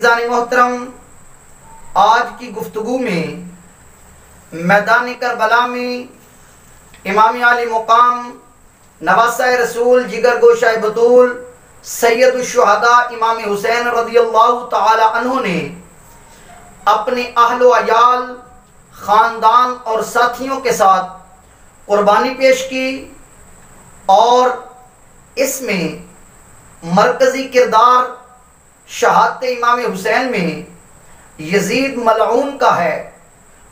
जानी मोहतरम, आज की गुफ्तगू में मैदान करबला में इमाम आली मुकाम नवासा रसूल जिगर गोशा बतूल सैयद शुहदा इमाम हुसैन रज़ियल्लाहु ताला अन्हु ने अपने अहलो अयाल, ख़ानदान और साथियों के साथ कुर्बानी पेश की और इसमें मरकज़ी किरदार शहादत इमाम हुसैन में यजीद मलऊन का है।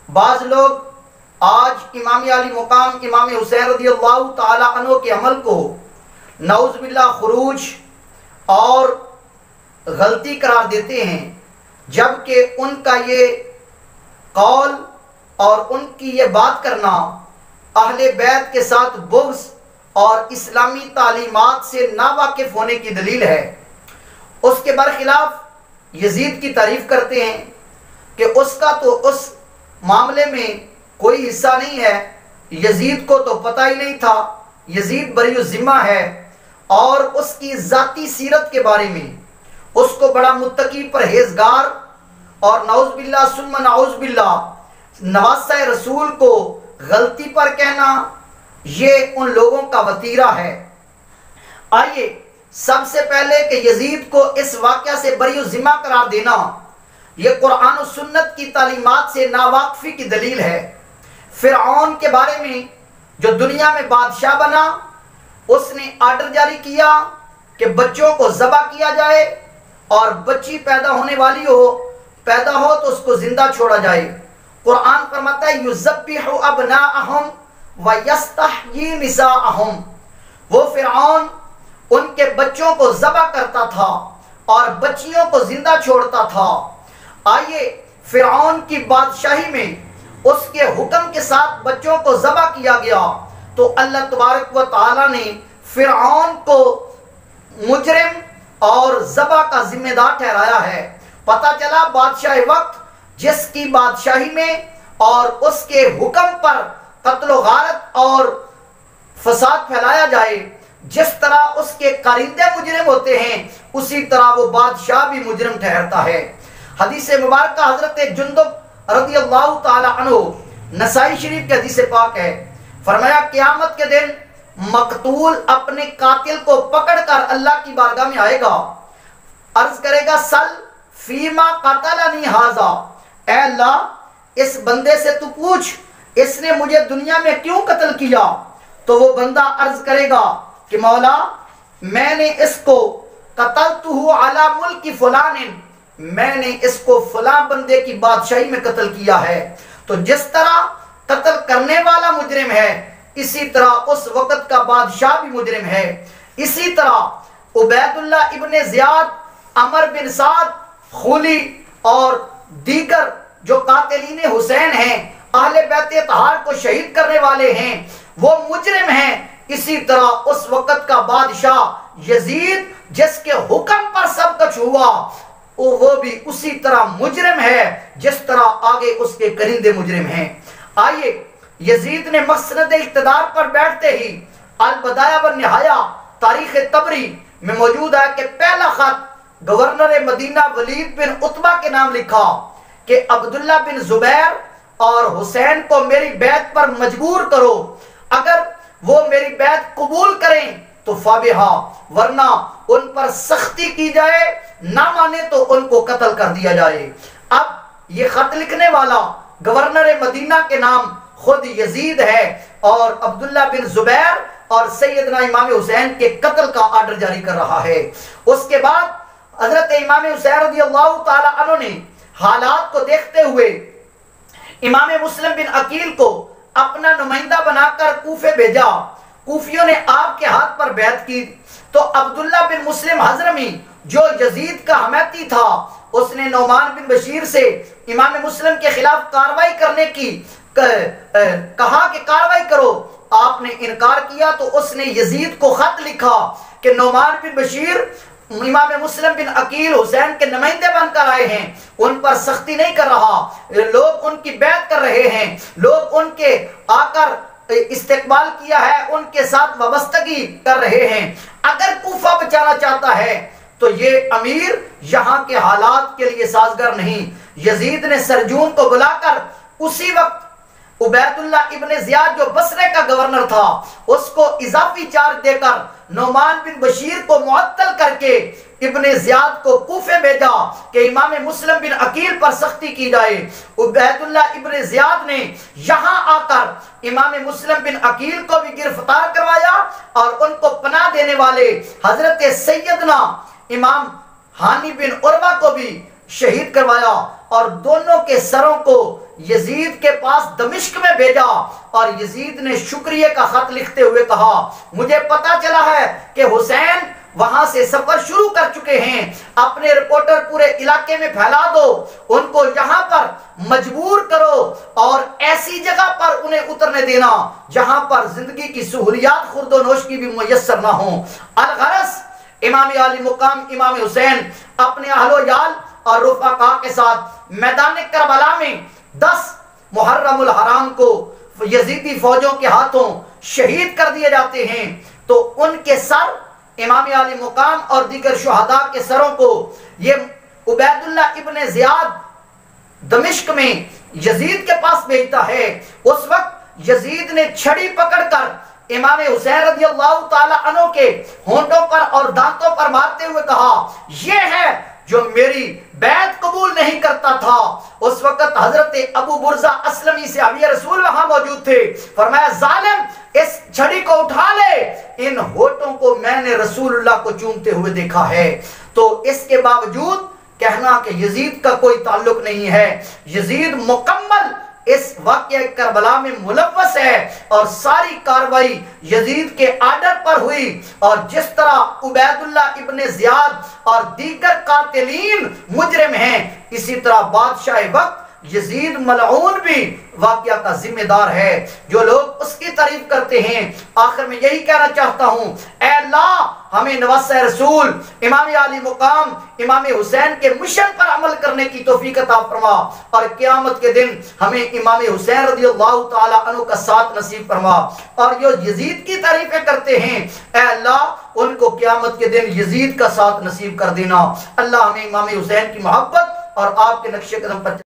बाज़ लोग आज इमाम आली मुकाम इमाम हुसैन रज़ियल्लाहु ताला अन्हु के अमल को नऊज़ बिल्लाह खुरूज और गलती करार देते हैं, जबकि उनका ये कौल और उनकी ये बात करना अहले बैत के साथ बुग़्ज़ और इस्लामी तालीमात से नावाकिफ़ होने की दलील है। उसके बरखिलाफ यजीद की तारीफ़ करते हैं कि उसका तो उस मामले में कोई हिस्सा नहीं है, यजीद को तो पता ही नहीं था, यजीद बरी ज़िम्मा है। और उसकी ज़ाती सीरत के बारे में उसको बड़ा मुत्तकी परहेज़गार और नऊज़ बिल्लाह सुम्मा नऊज़ बिल्लाह नवासा रसूल को गलती पर कहना ये उन लोगों का वतीरा है। आइए सबसे पहले कि यजीद को इस वाक़या से बरी ज़िम्मा करार देना ये कुरान और सुन्नत की तालीमात से नावाक़फ़ी की दलील है। फ़िरऔन के बारे में जो दुनिया में बादशाह बना, उसने आर्डर जारी किया कि बच्चों को ज़बह किया जाए और बच्ची पैदा होने वाली पैदा हो तो उसको जिंदा छोड़ा जाए। कुरान फरमाता है युज़ब्बिहु अबनाअहुम व यस्तहयी निसाअहुम। वो फ़िरऔन उनके बच्चों को ज़बह करता था और बच्चियों को जिंदा छोड़ता था। आइए फ़िरऔन की बादशाही में उसके हुक्म के साथ बच्चों को ज़बह किया गया तो अल्लाह तबारक व तआला ने फ़िरऔन को मुजरिम और ज़बह का जिम्मेदार ठहराया है। पता चला बादशाह वक्त जिसकी बादशाही में और उसके हुक्म पर कत्ल गारत और फसाद फैलाया जाए, जिस तरह उसके कारिंदे मुजरिम होते हैं उसी तरह वो बादशाह भी मुजरिम ठहरता है। हदीस मुबारक हज़रत जुंदुब रज़ियल्लाहु ताला अन्हु नसाई शरीफ के हदीस पाक है, फरमाया क़यामत के दिन मकतूल अपने कातिल को पकड़कर अल्लाह की बारगाह में आएगा, अर्ज करेगा सल फीमा क़तलनी हाज़ा, ऐ अल्लाह इस बंदे से तू पूछ इसने मुझे दुनिया में क्यों कत्ल किया। तो वो बंदा अर्ज करेगा कि मौला मैंने इसको क़तलतुहु अला मुल्की फुलानिन, मैंने इसको फलां बंदे की बादशाही में कत्ल किया है। तो जिस तरह कत्ल करने वाला मुजरिम है इसी तरह उस वक़्त का बादशाह भी मुजरिम है। इसी तरह उबैदुल्लाह इब्ने ज़ियाद, अमर बिन साद, खुली और दीगर जो कातिलीन हुसैन हैं, अहले बैत तहार को शहीद करने वाले हैं, वो मुजरिम हैं। इसी तरह उस वक़्त का बादशाह यजीद जिसके हुक्म पर सब कुछ हुआ वो भी उसी तरह मुजरिम है जिस तरह आगे उसके करिंदे मुजरिम हैं। आइए यजीद ने मसनद इक़्तिदार पर बैठते ही अल बदाया व निहाया तारीख़ तबरी में मौजूद है कि पहला खत गवर्नर मदीना वलीद बिन उतबा के नाम लिखा कि अब्दुल्ला बिन जुबैर और हुसैन को मेरी बैत पर मजबूर करो, अगर वो मेरी बैत कबूल करें तो फाबिहा, वरना उन पर सख्ती की जाए, ना माने तो उनको कत्ल कर दिया जाए। अब ये खत लिखने वाला गवर्नर मदीना के नाम खुद यजीद है और अब्दुल्ला बिन जुबैर और सैयदना इमाम हुसैन के कत्ल का आर्डर जारी कर रहा है। उसके बाद हजरत इमाम हुसैन रज़ियल्लाहु ताला अन्हु ने हालात को देखते हुए इमाम मुस्लिम बिन अकील को अपना नुमाइंदा बनाकर कूफे भेजा। कूफियों ने आपके हाथ पर बैत की तो अब्दुल्ला बिन मुस्लिम हज़रमी जो यजीद का हमैती था उसने नौमान बिन बशीर से इमाम मुस्लिम के खिलाफ कार्रवाई करने की कहा कि कार्रवाई करो। आपने इनकार किया तो उसने यजीद को खत लिखा कि नौमान बिन बशीर इमाम मुस्लिम बिन अकील हुसैन के नुमाइंदे बनकर आए हैं, उन पर सख्ती नहीं कर रहा, लोग उनकी बैत कर रहे हैं, लोग उनके आकर इस्तेकबाल किया है, उनके साथ वाबस्तगी कर रहे हैं। अगर कूफा बचाना चाहता है तो ये अमीर यहाँ के हालात के लिए साजगार नहीं। यजीद ने सरजून को बुलाकर उसी वक्त उबैदुल्लाह इब्ने ज़ियाद जो बसरे का गवर्नर था उसको इजाफी चार्ज देकर नोमान बिन बशीर को मुअत्तल करके इब्ने ज़ियाद को कूफे भेजा कि इमाम मुस्लिम बिन अकील पर सख्ती की जाए। उबैदुल्लाह इब्ने ज़ियाद ने यहाँ आकर इमाम मुस्लिम बिन अकील को भी गिरफ्तार करवाया और उनको पनाह देने वाले हजरत सैयदना इमाम हानी बिन उर्वा को भी शहीद करवाया और दोनों के सरों को यजीद के पास दमिश्क में भेजा। और यजीद ने शुक्रिया का खत लिखते हुए कहा, मुझे पता चला है कि हुसैन वहां से सफर शुरू कर चुके हैं, अपने रिपोर्टर पूरे इलाके में फैला दो, उनको यहाँ पर मजबूर करो और ऐसी जगह पर उन्हें उतरने देना जहां पर जिंदगी की सहूलियात खुर्दोनोश की भी मुयस्सर ना हो। अलगरस इमाम आली मुकाम इमाम हुसैन अपने अहलो याल और रुफाका के साथ मैदान करबला में 10 मुहर्रमुल हराम को यजीदी फौजों के हाथों शहीद कर दिए जाते हैं। तो उनके सर इमाम आली मुकाम और दीगर शुहदा के सरों को ये उबैदुल्लाह इब्ने ज़ियाद दमिश्क में यजीद के पास भेजता है। उस वक्त यजीद ने छड़ी पकड़कर इमाम हुसैन रज़ियल्लाहु ताला अन्हु के होंठों पर और दांतों पर मारते हुए कहा, यह है जो मेरी बैत कबूल नहीं करता था। उस वक्त हजरत अबू बुरजा अस्लमी से अभी रसूल वहां मौजूद थे। फरमाया, जालिम इस छड़ी को उठा ले, इन होठों को मैंने रसूलुल्लाह को चूमते हुए देखा है। तो इसके बावजूद कहना कि यजीद का कोई ताल्लुक नहीं है, यजीद मुकम्मल इस वाक़या करबला में मुलव्वस है और सारी कार्रवाई यजीद के आर्डर पर हुई। और जिस तरह उबैदुल्लाह इब्ने ज़ियाद और दीगर कातिलीन मुजरिम हैं, इसी तरह बादशाह वक्त यजीद मलऊन भी वाक़या का जिम्मेदार है। जो लोग उसकी तारीफ करते हैं, आखिर में यही कहना चाहता हूँ, ऐ अल्लाह हमें नवासे रसूल इमाम आली मुकाम इमाम हुसैन के मिशन पर अमल करने की तौफीक अता फरमा और क़यामत के दिन हमें इमाम हुसैन रज़ियल्लाहु ताला अन्हु का साथ नसीब फरमा। और जो यजीद की तारीफें करते हैं, ऐ अल्लाह उनको क़यामत के दिन यजीद का साथ नसीब कर देना। अल्लाह हमें इमाम हुसैन की मोहब्बत और आपके नक्शे कदम पर